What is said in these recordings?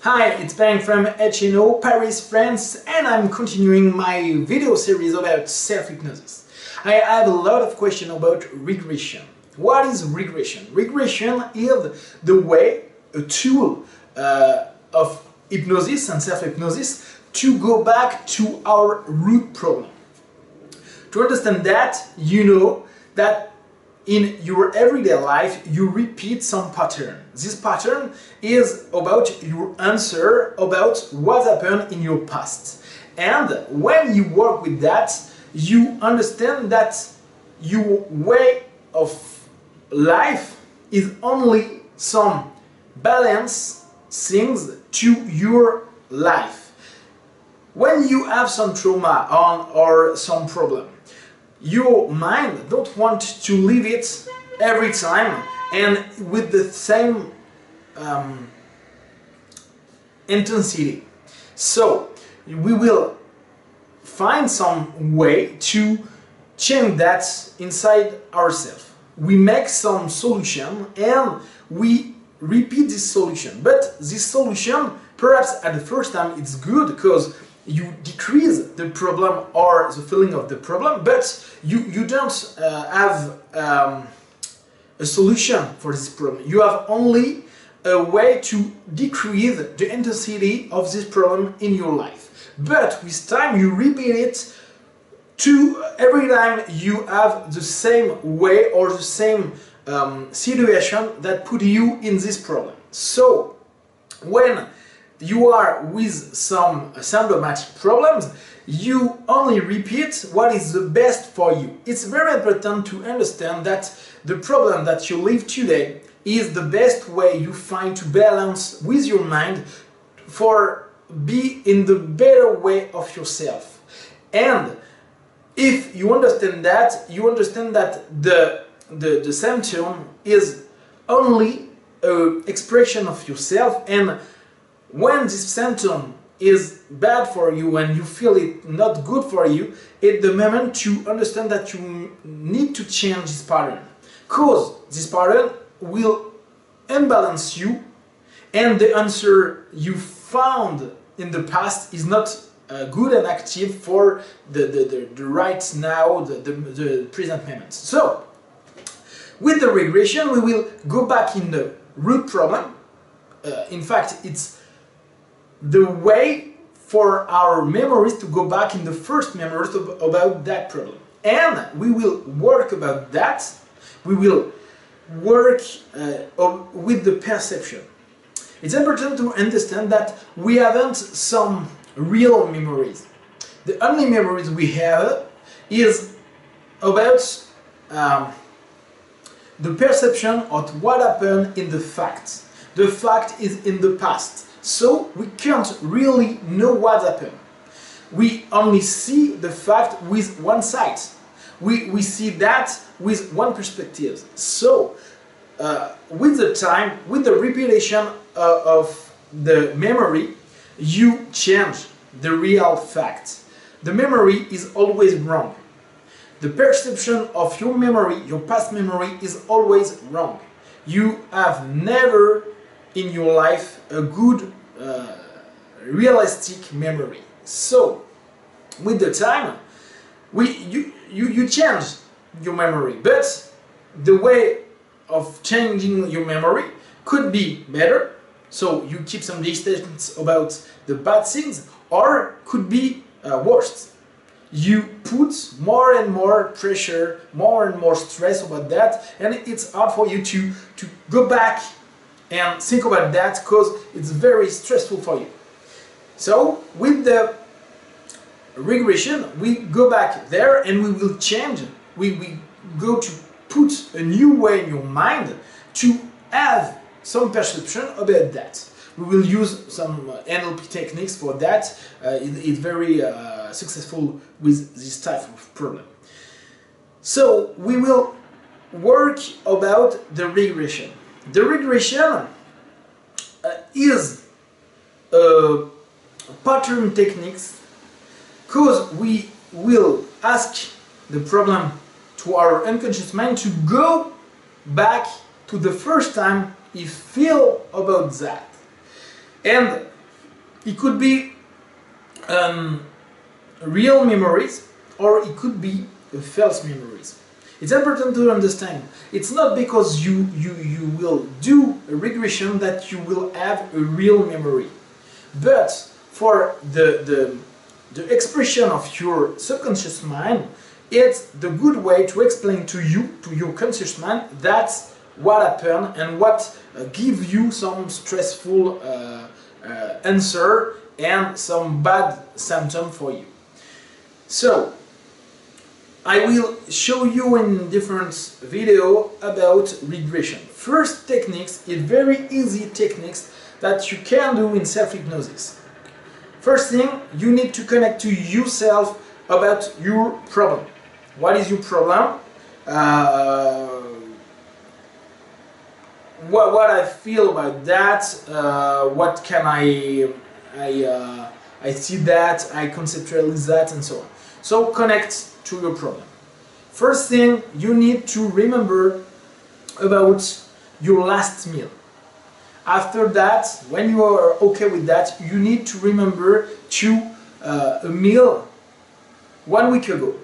Hi, it's Pank from HnO, Paris, France, and I'm continuing my video series about self-hypnosis. I have a lot of questions about regression. What is regression? Regression is the way, a tool of hypnosis and self-hypnosis to go back to our root problem. To understand that, you know that in your everyday life you repeat some pattern. This pattern is about your answer about what happened in your past. And when you work with that, you understand that your way of life is only some balance things to your life. When you have some trauma or some problem, your mind don't want to leave it every time and with the same intensity. So we will find some way to change that inside ourselves. We make some solution and we repeat this solution. But this solution, perhaps at the first time it's good because you decrease the problem or the feeling of the problem, but you don't have a solution for this problem. You have only a way to decrease the intensity of this problem in your life. But with time you repeat it to every time you have the same way or the same situation that put you in this problem. So when you are with some symptomatic problems, you only repeat what is the best for you. It's very important to understand that the problem that you live today is the best way you find to balance with your mind for be in the better way of yourself. And if you understand that, you understand that the symptom is only an expression of yourself, and when this symptom is bad for you and you feel it not good for you, it's the moment to understand that you need to change this pattern, because this pattern will imbalance you and the answer you found in the past is not good and active for the right now, the present moment. So with the regression we will go back in the root problem. In fact, it's the way for our memories to go back in the first memories about that problem. And we will work about that. We will work with the perception. It's important to understand that we haven't some real memories. The only memories we have is about the perception of what happened in the fact. The fact is in the past. So we can't really know what happened. We only see the fact with one side. We see that with one perspective. So with the time, with the repetition of the memory, you change the real fact. The memory is always wrong. The perception of your memory, your past memory, is always wrong. You have never in your life a good realistic memory. So with the time you change your memory, but the way of changing your memory could be better, so you keep some distance about the bad things, or could be worse. You put more and more pressure, more and more stress about that, and it's hard for you to go back and think about that because it's very stressful for you. So with the regression we go back there and we will change. We go to put a new way in your mind to have some perception about that. We will use some NLP techniques for that. It's very successful with this type of problem. So we will work about the regression. The regression is pattern techniques, because we will ask the problem to our unconscious mind to go back to the first time he feel about that. And It could be real memories, or it could be false memories. It's important to understand. It's not because you will do a regression that you will have a real memory. But for the expression of your subconscious mind, it's the good way to explain to you, to your conscious mind, that's what happened and what gives you some stressful answer and some bad symptom for you. So, I will show you in different video about regression. First techniques is very easy techniques that you can do in self-hypnosis. First thing, you need to connect to yourself about your problem. What is your problem? What I feel about that? What can I see that, I conceptualize that, and so on. So connect to your problem. First thing, you need to remember about your last meal. After that, when you are okay with that, you need to remember to a meal 1 week ago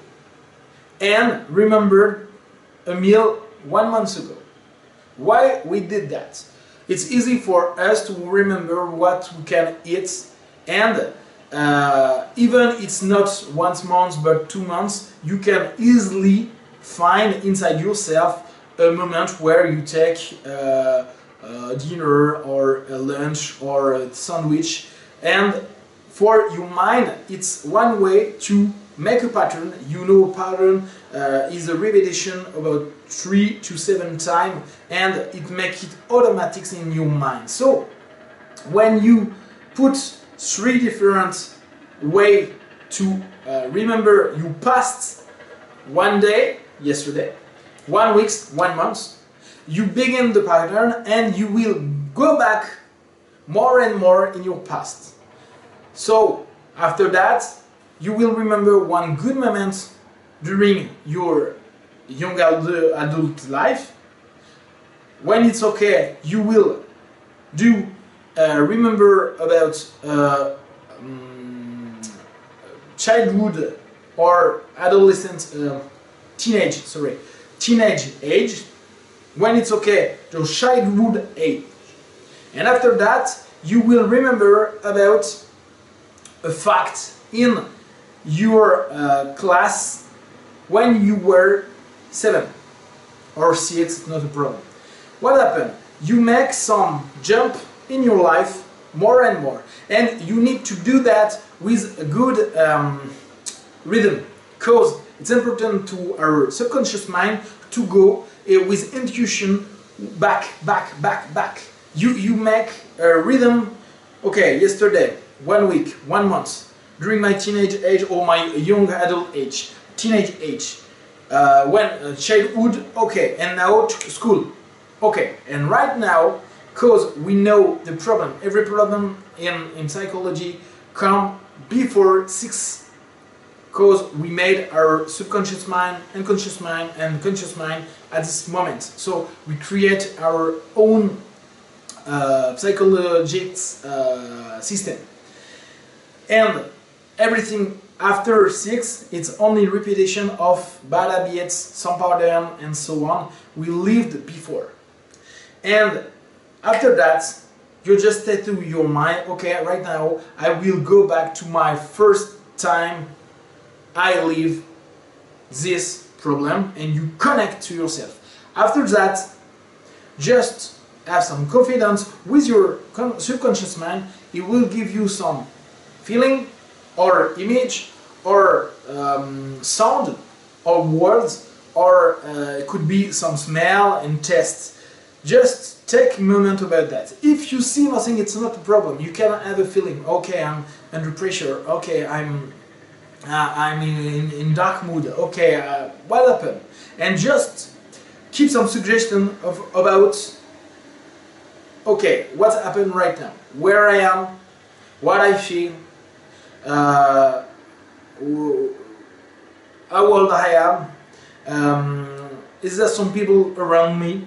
and remember a meal 1 month ago. Why we did that? It's easy for us to remember what we can eat, and even it's not 1 month but 2 months, you can easily find inside yourself a moment where you take dinner or a lunch or a sandwich, and for your mind it's one way to make a pattern. You know, a pattern is a repetition about 3 to 7 times, and it makes it automatic in your mind. So when you put 3 different ways to remember your past, 1 day, yesterday, 1 week, 1 month, you begin the pattern and you will go back more and more in your past. So after that, you will remember one good moment during your young adult life. When it's okay, you will do remember about childhood or adolescent, teenage age. When it's okay, the childhood age. And after that, you will remember about a fact in your class when you were 7 or 6, not a problem. What happened? You make some jump in your life more and more, and you need to do that with a good rhythm, because it's important to our subconscious mind to go with intuition back. You make a rhythm. Okay, yesterday, 1 week, 1 month, during my teenage age or my young adult age, teenage age, when childhood, okay, and now school, okay, and right now, because we know the problem, every problem in psychology come before 6, because we made our subconscious mind, unconscious mind, and conscious mind at this moment. So we create our own psychological system. And everything after 6, it's only repetition of bad habits, some pattern, and so on we lived before. And after that, you just say to your mind, okay, right now I will go back to my first time I live this problem, and you connect to yourself. After that, just have some confidence with your subconscious mind. It will give you some feeling or image or sound or words, or it could be some smell and taste. Just take a moment about that. If you see nothing, it's not a problem. You can have a feeling, okay, I'm under pressure, okay, I'm in dark mood, okay, what happened? And just keep some suggestion about, okay, what happened right now, where I am, what I feel, how old I am, is there some people around me,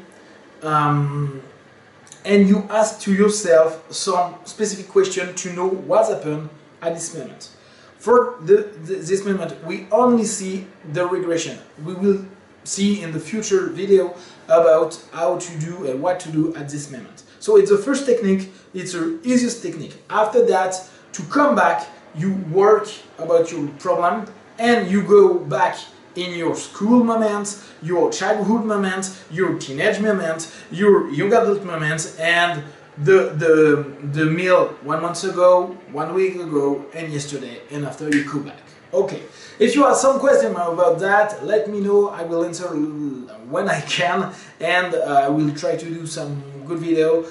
and you ask to yourself some specific question to know what's happened at this moment. For this moment, we only see the regression. We will see in the future video about how to do and what to do at this moment. So it's the first technique, it's the easiest technique. After that, to come back, you work about your problem and you go back in your school moments, your childhood moments, your teenage moments, your young adult moments, and the meal 1 month ago, 1 week ago, and yesterday, and after you go back. Okay, if you have some question about that, let me know. I will answer when I can, and I will try to do some good video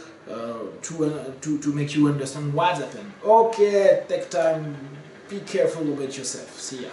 to make you understand what's happened. Okay, take time, be careful about yourself. See ya.